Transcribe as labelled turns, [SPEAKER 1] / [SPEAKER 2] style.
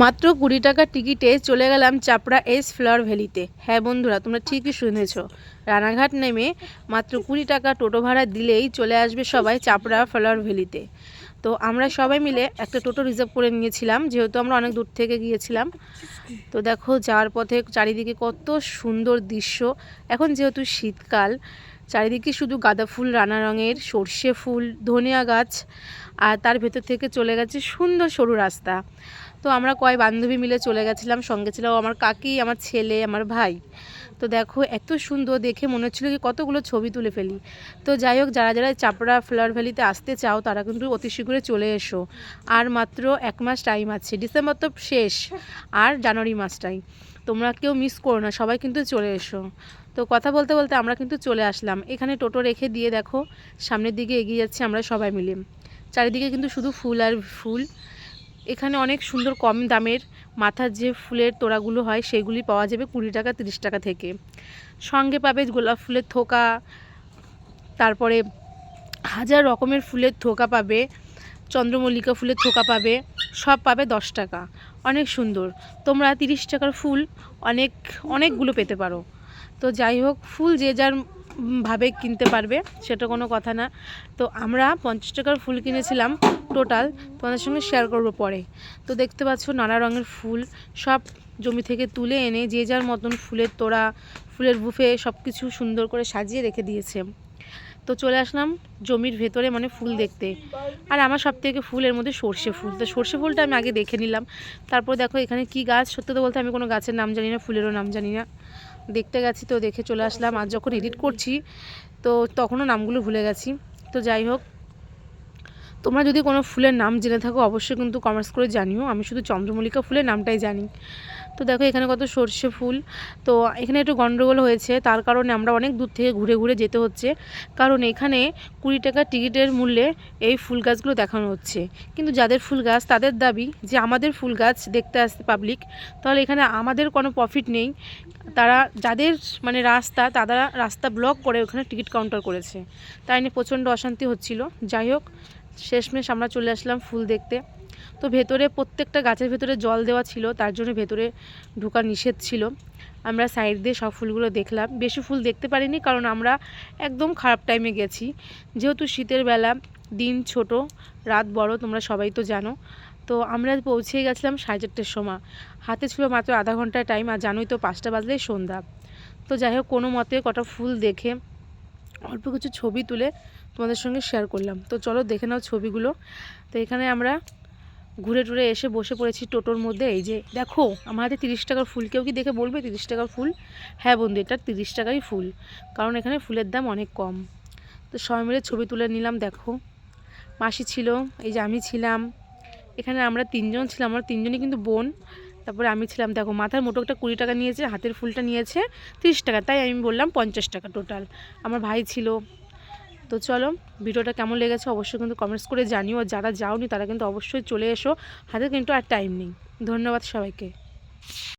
[SPEAKER 1] মাত্র 20 টাকার টিকিটে চলে গেলাম চাপড়া এস ফ্লাওয়ার ভ্যালিতে। হ্যাঁ বন্ধুরা, তোমরা ঠিকই শুনেছ, রানাঘাট নেমে মাত্র 20 টাকা টোটো ভাড়া দিলেই চলে আসবে সবাই চাপড়া ফ্লাওয়ার ভ্যালিতে। তো আমরা সবাই মিলে একটা টোটো রিজার্ভ করে নিয়েছিলাম, যেহেতু আমরা অনেক দূর থেকে গিয়েছিলাম। তো দেখো যাওয়ার পথে চারিদিকে কত সুন্দর দৃশ্য। এখন যেহেতু শীতকাল, চারিদিকে শুধু গাঁদা ফুল, রানা রঙের সর্ষে ফুল, ধনিয়া গাছ, আর তার ভেতর থেকে চলে গেছে সুন্দর সরু রাস্তা। তো আমরা কয় বান্ধবী মিলে চলে গেছিলাম, সঙ্গে ছিল আমার কাকি, আমার ছেলে, আমার ভাই। তো দেখো এত সুন্দর দেখে মনে হচ্ছিলো কি কতগুলো ছবি তুলে ফেলি। তো যাই হোক, যারা যারা চাপড়া ফ্লাওয়ার ভ্যালিতে আসতে চাও তারা কিন্তু অতি শীঘ্রই চলে এসো। আর মাত্র 1 মাস টাইম আছে, ডিসেম্বর তো শেষ, আর জানুয়ারি মাসটাই তোমরা কেউ মিস করো না, সবাই কিন্তু চলে এসো। তো কথা বলতে বলতে আমরা কিন্তু চলে আসলাম। এখানে টোটো রেখে দিয়ে দেখো সামনের দিকে এগিয়ে যাচ্ছে আমরা সবাই মিলে। চারিদিকে কিন্তু শুধু ফুল আর ফুল। এখানে অনেক সুন্দর কম দামের মাথার যে ফুলের তোড়াগুলো হয় সেগুলি পাওয়া যাবে 20 টাকা 30 টাকা থেকে। সঙ্গে পাবে গোলাপ ফুলের থোকা, তারপরে হাজার রকমের ফুলের থোকা পাবে, চন্দ্রমল্লিকা ফুলের থোকা পাবে, সব পাবে 10 টাকা। অনেক সুন্দর, তোমরা 30 টাকার ফুল অনেকগুলো পেতে পারো। তো যাই হোক, ফুল যে যার ভাবে কিনতে পারবে, সেটা কোনো কথা না। তো আমরা 50 টাকার ফুল কিনেছিলাম টোটাল, তোমাদের সঙ্গে শেয়ার করব পরে। তো দেখতে পাচ্ছ নানা রঙের ফুল সব জমি থেকে তুলে এনে যে যার মতন ফুলের তোড়া, ফুলের বুফে সব কিছু সুন্দর করে সাজিয়ে রেখে দিয়েছে। তো চলে আসলাম জমির ভেতরে, মানে ফুল দেখতে। আর আমার সব থেকে ফুলের মধ্যে সর্ষে ফুল, তো সর্ষে ফুলটা আমি আগে দেখে নিলাম। তারপর দেখো এখানে কি গাছ, সত্যি তো বলতে আমি কোনো গাছের নাম জানি না, ফুলেরও নাম জানি না। দেখতে গেছি তো দেখে চলে আসলাম। আর যখন এডিট করছি তো তখনও নামগুলো ভুলে গেছি। তো যাই হোক, তোমরা যদি কোনো ফুলের নাম জেনে থাকো অবশ্যই কিন্তু কমেন্টস করে জানিও। আমি শুধু চন্দ্রমল্লিকা ফুলের নামটাই জানি। তো দেখো এখানে কত সর্ষে ফুল। তো এখানে একটু গন্ডগোল হয়েছে, তার কারণে আমরা অনেক দূর থেকে ঘুরে ঘুরে যেতে হচ্ছে, কারণ এখানে 20 টাকা টিকিটের মূল্যে এই ফুল গাছগুলো দেখানো হচ্ছে। কিন্তু যাদের ফুল গাছ তাদের দাবি যে আমাদের ফুল গাছ দেখতে আসতে পাবলিক, তাহলে এখানে আমাদের কোনো প্রফিট নেই। তারা যাদের মানে তারা রাস্তা ব্লক করে ওখানে টিকিট কাউন্টার করেছে, তাই নিয়ে প্রচণ্ড অশান্তি হচ্ছিল। যাই হোক, শেষমেশ আমরা চলে আসলাম ফুল দেখতে। তো ভেতরে প্রত্যেকটা গাছের ভেতরে জল দেওয়া ছিল, তার জন্য ভেতরে ঢোকা নিষেধ ছিল। আমরা সাইড দিয়ে সব ফুলগুলো দেখলাম। বেশি ফুল দেখতে পারিনি, কারণ আমরা একদম খারাপ টাইমে গেছি। যেহেতু শীতের বেলা, দিন ছোট, রাত বড়, তোমরা সবাই তো জানো। তো আমরা পৌঁছে গেছিলাম 4:30টার সময়, হাতে ছিল মাত্র আধা ঘন্টা টাইম। আর জানোই তো 5টা বাজলেই সন্ধ্যা। তো যাই হোক, কোনো মতে কটা ফুল দেখে অল্প কিছু ছবি তুলে তোমাদের সঙ্গে শেয়ার করলাম। তো চলো দেখে নাও ছবিগুলো। তো এখানে আমরা ঘুরে টুরে এসে বসে পড়েছি টোটোর মধ্যে। এই যে দেখো আমার হাতে 30 টাকার ফুল, কেউ কি দেখে বলবে 30 টাকার ফুল? হ্যাঁ বন্ধু, এটা 30 টাকারই ফুল, কারণ এখানে ফুলের দাম অনেক কম। তো সবাই মিলে ছবি তুলে নিলাম। দেখো মাসি ছিল, এই যে আমি ছিলাম, এখানে আমরা 3জন ছিলাম, আমরা 3জনই কিন্তু বোন। তারপরে আমি ছিলাম। দেখো মাথার মোটকটা 20 টাকা নিয়েছে, হাতের ফুলটা নিয়েছে 30 টাকা, তাই আমি বললাম 50 টাকা টোটাল। আমার ভাই ছিল। তো চলো, ভিডিওটা কেমন লেগেছে অবশ্যই কিন্তু কমেন্টস করে জানিও। আর যারা যাওনি তারা কিন্তু অবশ্যই চলে এসো, হাতে কিন্তু আর টাইম নেই। ধন্যবাদ সবাইকে।